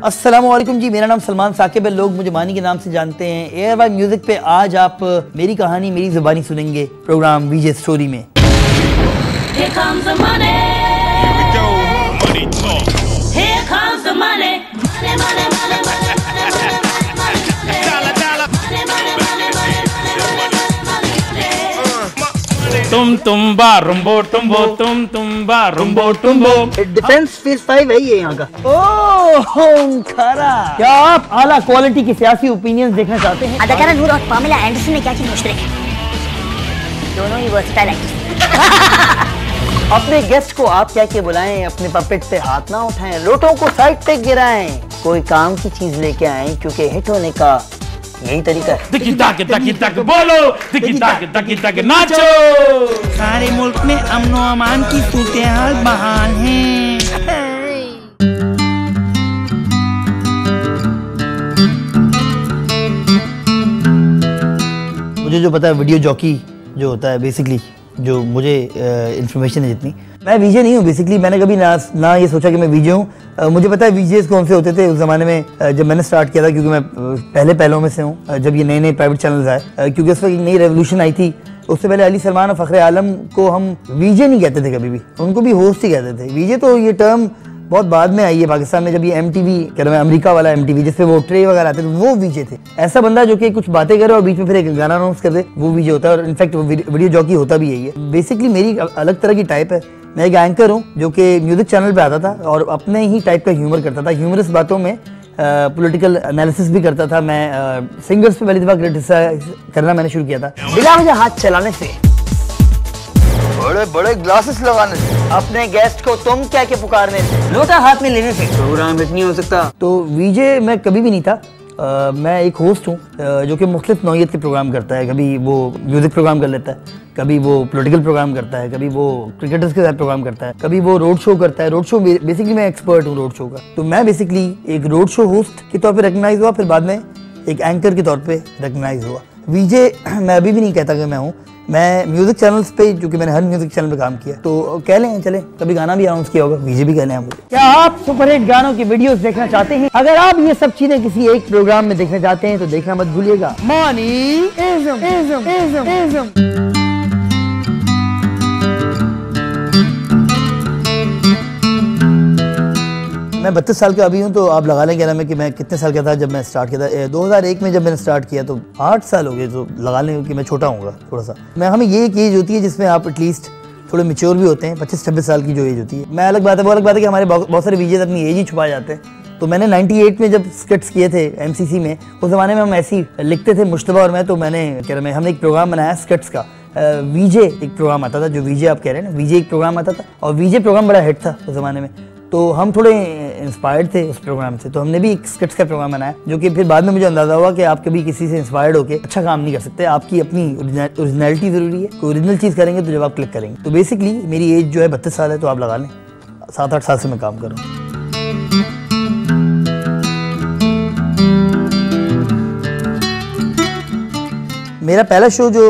अस्सलामुअलैकुम जी, मेरा नाम सलमान साकिब है, लोग मुझे मानी के नाम से जानते हैं। एयर वाई म्यूजिक पे आज आप मेरी कहानी मेरी ज़ुबानी सुनेंगे प्रोग्राम वीजे स्टोरी में। Here comes the money. Here we go, money talk. Here comes the money. Money, money, money, money, money, money, money, money. Dollar, dollar. Money, money, money, money, money, money, money. तुम बा रुम्बो टुम्बो तुम बा रुम्बो टुम्बो। Defence phase 5 है ये यहाँ का। ओह खरा, क्या आप आला क्वालिटी की सियासी ओपिनियंस देखना चाहते हैं? अदाकारा नूर और पामेला एंडरसन में क्या चीज मुश्तरक है? दोनों ही वर्सटाइल एक्ट्रेस। अपने गेस्ट को आप क्या के बुलाएं, अपने पपेट पे हाथ ना उठाएं, लोटों को साइड पे गिराएं, कोई काम की चीज लेके आएं, क्योंकि हिट होने का यही तरीका है। तिकी तक बोलो, तिकी तक नाचो। सारे मुल्क में अमन व अमान की सूरत-ए-हाल बहाल है। मुझे जो पता है वीडियो जॉकी जो होता है, बेसिकली जो मुझे इन्फॉर्मेशन है जितनी, मैं वीजे नहीं हूँ बेसिकली। मैंने कभी ना ये सोचा कि मैं वीजे हूँ। मुझे पता है वीजेस कौन से होते थे उस ज़माने में जब मैंने स्टार्ट किया था, क्योंकि मैं पहले पहलों में से हूँ जब ये नए नए प्राइवेट चैनल्स आए, क्योंकि उस वक्त एक नई रेवोल्यूशन आई थी। उससे पहले अली सलमान और फ़ख्र आलम को हम वीजे नहीं कहते थे कभी भी, उनको भी होस्ट ही कहते थे। वीजे तो ये टर्म बहुत बाद में आई है पाकिस्तान में, जब ये MTV कह रहा मैं अमेरिका वाला MTV जिसपे वो ट्रे वगैरह आते थे, वो वीजे थे। ऐसा बंदा जो कि कुछ बातें करे और बीच में फिर एक गाना अनाउंस कर दे, वो वीजे होता है। और इनफैक्ट वीडियो जॉकी होता भी यही है। बेसिकली मेरी अलग तरह की टाइप है। मैं एक एंकर हूँ जो कि म्यूजिक चैनल पे आता था और अपने ही टाइप का ह्यूमर करता था। ह्यूमरस बातों में पॉलिटिकल एनालिसिस भी करता था। मैं सिंगर्स पे पहली दफा क्रिटिसाइज करना मैंने शुरू किया था, बिना मुझे हाथ चलाने से, बड़े बड़े ग्लासेस लगाने से, अपने गेस्ट को तुम क्या के पुकारने से, लोटा हाथ में लेने से। प्रोग्राम नहीं हो सकता। तो वीजे मैं कभी भी नहीं था। मैं एक होस्ट हूँ जो कि मुख्तलिफ नौइयत के प्रोग्राम करता है। कभी वो म्यूजिक प्रोग्राम कर लेता है, कभी वो पॉलिटिकल प्रोग्राम करता है, कभी वो क्रिकेटर्स के साथ प्रोग्राम करता है, कभी वो रोड शो करता है। रोड शो बेसिकली मैं एक्सपर्ट हूँ रोड शो का। तो मैं बेसिकली एक रोड शो होस्ट के तौर पर रिकग्नाइज हुआ, फिर बाद में एक एंकर के तौर पर रिकग्नाइज हुआ। वीजे मैं अभी भी नहीं कहता कि मैं हूँ। मैं म्यूजिक चैनल्स पे, क्योंकि मैंने हर म्यूजिक चैनल पे काम किया, तो कह लें चले कभी गाना भी अनाउंस किया होगा, वीजे भी कह लें मुझे। क्या आप सुपरहिट गानों की वीडियोस देखना चाहते हैं? अगर आप ये सब चीजें किसी एक प्रोग्राम में देखना चाहते हैं तो देखना मत भूलिएगा मनीइज्म। मैं 32 साल का अभी हूँ, तो आप लगा लें कहना में कि मैं कितने साल का था जब मैं स्टार्ट किया था। 2001 में जब मैंने स्टार्ट किया तो 8 साल हो गए, तो लगा लें कि मैं छोटा हूँगा थोड़ा सा। हमें ये एक एज होती है जिसमें आप एटलीस्ट थोड़े मेच्योर भी होते हैं, 25-26 साल की जो एज होती है। मैं अलग बात है, वो अलग बात है कि हमारे बहुत सारे वीजेस अपनी एज ही छुपा जाते हैं। तो मैंने 98 में जब स्किट्स किए थे MCC में, उस ज़माने में हम ऐसी लिखते थे मुश्तबा और मैं, तो हमने एक प्रोग्राम बनाया स्किट्स का। वीजे एक प्रोग्राम आता था, जो वीजे आप कह रहे हैं ना, वीजे एक प्रोग्राम आता था और वीजे प्रोग्राम बड़ा हिट था उस ज़माने में। तो हम थोड़े इंस्पायर्ड थे उस प्रोग्राम से, तो हमने भी एक स्किट्स का प्रोग्राम बनाया, जो कि फिर बाद में मुझे अंदाजा हुआ कि आप कभी किसी से इंस्पायर्ड होकर अच्छा काम नहीं कर सकते। आपकी अपनी ओरिजिनलिटी ज़रूरी है। कोई ओरिजिनल चीज़ करेंगे तो जब आप क्लिक करेंगे। तो बेसिकली मेरी एज जो है 32 साल है, तो आप लगा लें 7-8 साल से मैं काम कर रहा हूँ। मेरा पहला शो जो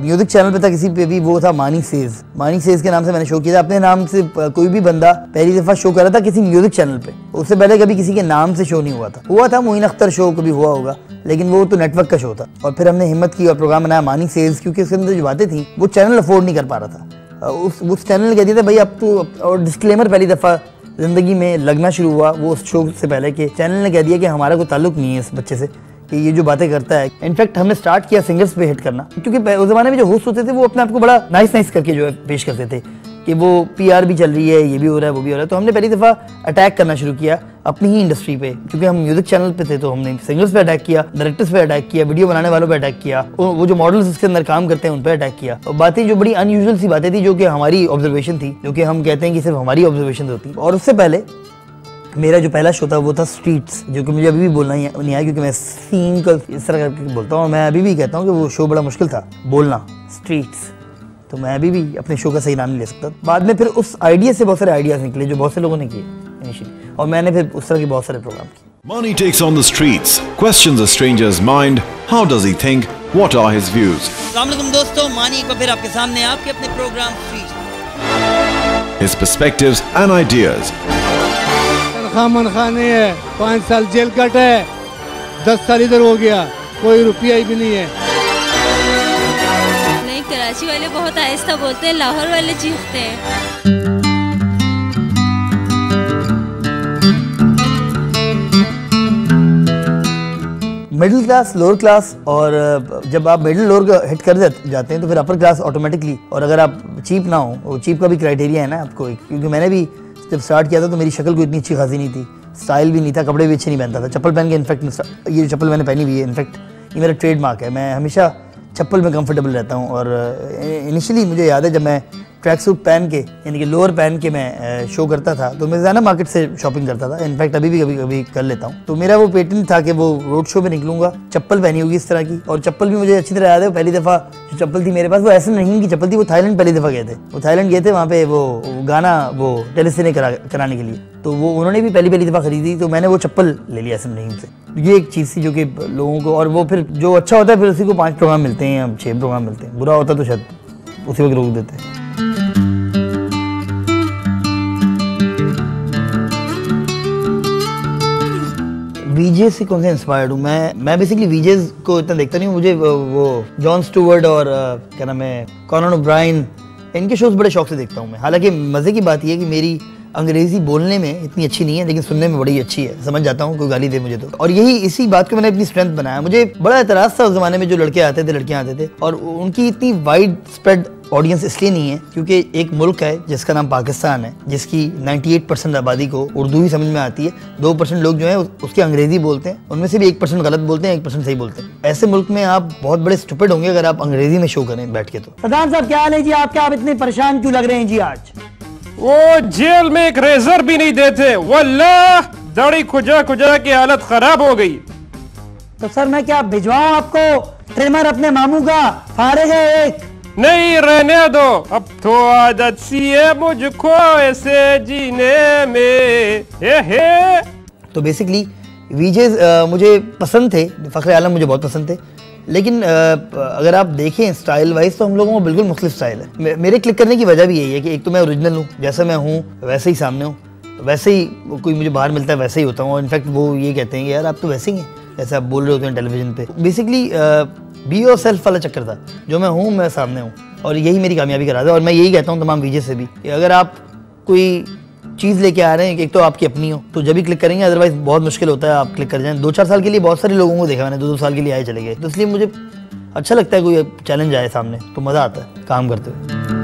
म्यूजिक चैनल पे था किसी पे भी, वो था मानी सेज के नाम से मैंने शो किया था। अपने नाम से कोई भी बंदा पहली दफा शो कर रहा था किसी म्यूजिक चैनल पे, उससे पहले कभी किसी के नाम से शो नहीं हुआ था। मोइन अख्तर शो कभी हुआ होगा, लेकिन वो तो नेटवर्क का शो था। और फिर हमने हिम्मत की और प्रोग्राम बनाया मानी सेज, क्योंकि उसके अंदर जो बातें थी वो चैनल अफोर्ड नहीं कर पा रहा था। उस चैनल ने कह दिया था भाई अब तो, और डिस्क्लेमर पहली दफा जिंदगी में लगना शुरू हुआ वो उस शो से पहले कि चैनल ने कह दिया कि हमारा कोई ताल्लुक नहीं है इस बच्चे से, कि ये जो बातें करता है। इनफैक्ट हमने स्टार्ट किया सिंगर्स पे हिट करना, क्योंकि उस जमाने में जो होस्ट होते थे वो अपने आप को बड़ा नाइस करके जो है पेश करते थे कि वो PR भी चल रही है, ये भी हो रहा है, वो भी हो रहा है। तो हमने पहली दफ़ा अटैक करना शुरू किया अपनी ही इंडस्ट्री पे, क्योंकि हम म्यूजिक चैनल पे थे। तो हमने सिंगर्स पे अटैक किया, डायरेक्टर्स पे अटैक किया, वीडियो बनाने वालों पे अटैक किया, वो जो मॉडल्स इसके अंदर काम करते हैं उन पे अटैक किया। और बातें जो बड़ी अनयूजुअल सी बातें थी, जो कि हमारी ऑब्जर्वेशन थी, जो कि हम कहते हैं कि सिर्फ हमारी ऑब्जर्वेशन होती। और उससे पहले मेरा जो पहला शो था वो था स्ट्रीट्स, जो कि मुझे अभी भी बोलना नहीं आया, क्योंकि मैं सीन का इस तरह करके बोलता हूँ और मैं अभी भी कहता हूँ कि वो शो बड़ा मुश्किल था बोलना, स्ट्रीट्स। तो मैं अभी भी अपने शो का सही नाम नहीं ले सकता। बाद में फिर उस आइडिया से बहुत सारे आइडियाज निकले जो बहुत से लोगों ने किए इनिशियली, और मैंने फिर उस तरह के बहुत सारे प्रोग्राम किए। Mani takes on the streets, questions a stranger's mind. How does he think? What are his views? अस्सलाम वालेकुम दोस्तों, मानी एक बार फिर आपके सामने आपके अपने programme His perspectives and ideas. तनख्वाह मनख्वाह नहीं है, 5 साल जेल कट है, 10 साल इधर हो गया, कोई रुपया भी नहीं है। नहीं, कराची वाले बहुत आहिस्ता बोलते हैं, लाहौर वाले चीखते हैं। मिडिल क्लास, लोअर क्लास, और जब आप मिडिल लोअर का हिट कर जाते हैं तो फिर अपर क्लास ऑटोमेटिकली। और अगर आप चीप ना हो, वो चीप का भी क्राइटेरिया है ना आपको, क्योंकि मैंने भी जब स्टार्ट किया था तो मेरी शक्ल कोई इतनी अच्छी खासी नहीं थी, स्टाइल भी नहीं था, कपड़े भी अच्छे नहीं पहनता था, चप्पल पहन के। इनफैक्ट ये चप्पल मैंने पहनी हुई है, इनफैक्ट ये मेरा ट्रेडमार्क है, मैं हमेशा चप्पल में कंफर्टेबल रहता हूँ। और इनिशियली मुझे याद है जब मैं ट्रैक सूट पहन के, यानी कि लोअर पहन के मैं शो करता था, तो मैं ज़्यादा मार्केट से शॉपिंग करता था। इनफैक्ट अभी भी कभी कभी कर लेता हूँ। तो मेरा वो पैटर्न था कि वो रोड शो में निकलूंगा, चप्पल पहनी होगी इस तरह की, और चप्पल भी मुझे अच्छी तरह याद है। पहली दफ़ा जो चप्पल थी मेरे पास, वो एसएम रहीम की चप्पल थी। वो थाईलैंड पहली दफ़ा गए थे, वो थाईलैंड गए थे, वहाँ पे वो गाना वो टेलीसिने कराने के लिए, तो वो उन्होंने भी पहली दफ़ा खरीदी, तो मैंने वो चप्पल ले लिया एसएम रहीम से। ये एक चीज़ थी जो कि लोगों को, और वो फिर जो अच्छा होता है फिर उसी को 5 प्रोग्राम मिलते हैं या 6 प्रोग्राम मिलते हैं, बुरा होता तो शायद उसी वक्त रोक देते हैं। वीजे से कौन से इंस्पायर्ड हूँ मैं बेसिकली वीजेस को इतना देखता नहीं हूँ। मुझे वो जॉन स्टुअर्ट और क्या नाम है, कॉनन ओब्रायन, इनके शोज बड़े शौक से देखता हूँ मैं। हालांकि मज़े की बात यह है कि मेरी अंग्रेज़ी बोलने में इतनी अच्छी नहीं है, लेकिन सुनने में बड़ी अच्छी है, समझ जाता हूँ कोई गाली दे मुझे तो। और यही इसी बात को मैंने अपनी स्ट्रेंथ बनाया। मुझे बड़ा एतराज़ था उस ज़माने में जो लड़के आते थे, लड़कियाँ आते थे, और उनकी इतनी वाइड स्प्रेड ऑडियंस इसलिए नहीं है क्योंकि एक मुल्क है जिसका नाम पाकिस्तान है, जिसकी 98% आबादी को उर्दू ही समझ में आती है। 2% लोग जो है उसकी अंग्रेज़ी बोलते हैं, उनमें से भी 1% गलत बोलते हैं, 1% सही बोलते हैं। ऐसे मुल्क में आप बहुत बड़े स्टूपिड होंगे अगर आप अंग्रेज़ी में शो करें बैठ के। तो सदाम साहब क्या हाल है जी आपके? आप इतने परेशान क्यों लग रहे हैं जी आज? वो जेल में एक रेजर भी नहीं देते, वल्लाह दाढ़ी खुजा खुजा की हालत खराब हो गई। तो सर मैं क्या भिजवाऊं आपको ट्रिमर अपने मामू का? फाड़े गए एक। नहीं रहने दो, अब तो आदत सी है मुझको ऐसे जीने में। हे तो बेसिकली वीजेस मुझे पसंद थे, फखरे आलम मुझे बहुत पसंद थे, लेकिन अगर आप देखें स्टाइल वाइज तो हम लोगों को बिल्कुल मुख्तलिफ स्टाइल है। मेरे क्लिक करने की वजह भी यही है कि एक तो मैं ओरिजिनल हूँ, जैसा मैं हूँ वैसे ही सामने हूँ, वैसे ही कोई मुझे बाहर मिलता है वैसे ही होता हूँ। और इनफैक्ट वो ये कहते हैं कि यार आप तो वैसे ही हैं जैसे आप बोल रहे होते हैं टेलीविजन पे। बेसिकली बी योर सेल्फ वाला चक्कर था, जो मैं हूँ मैं सामने हूँ, और यही मेरी कामयाबी का राज है। और मैं यही कहता हूँ तमाम वीजे से भी कि अगर आप कोई चीज़ लेके आ रहे हैं, एक तो आपकी अपनी हो तो जब भी क्लिक करेंगे, अदरवाइज बहुत मुश्किल होता है आप क्लिक कर जाएं। 2-4 साल के लिए बहुत सारे लोगों को देखा मैंने, 2-2 साल के लिए आए चले गए। तो इसलिए मुझे अच्छा लगता है कोई चैलेंज आए सामने तो मज़ा आता है काम करते हुए।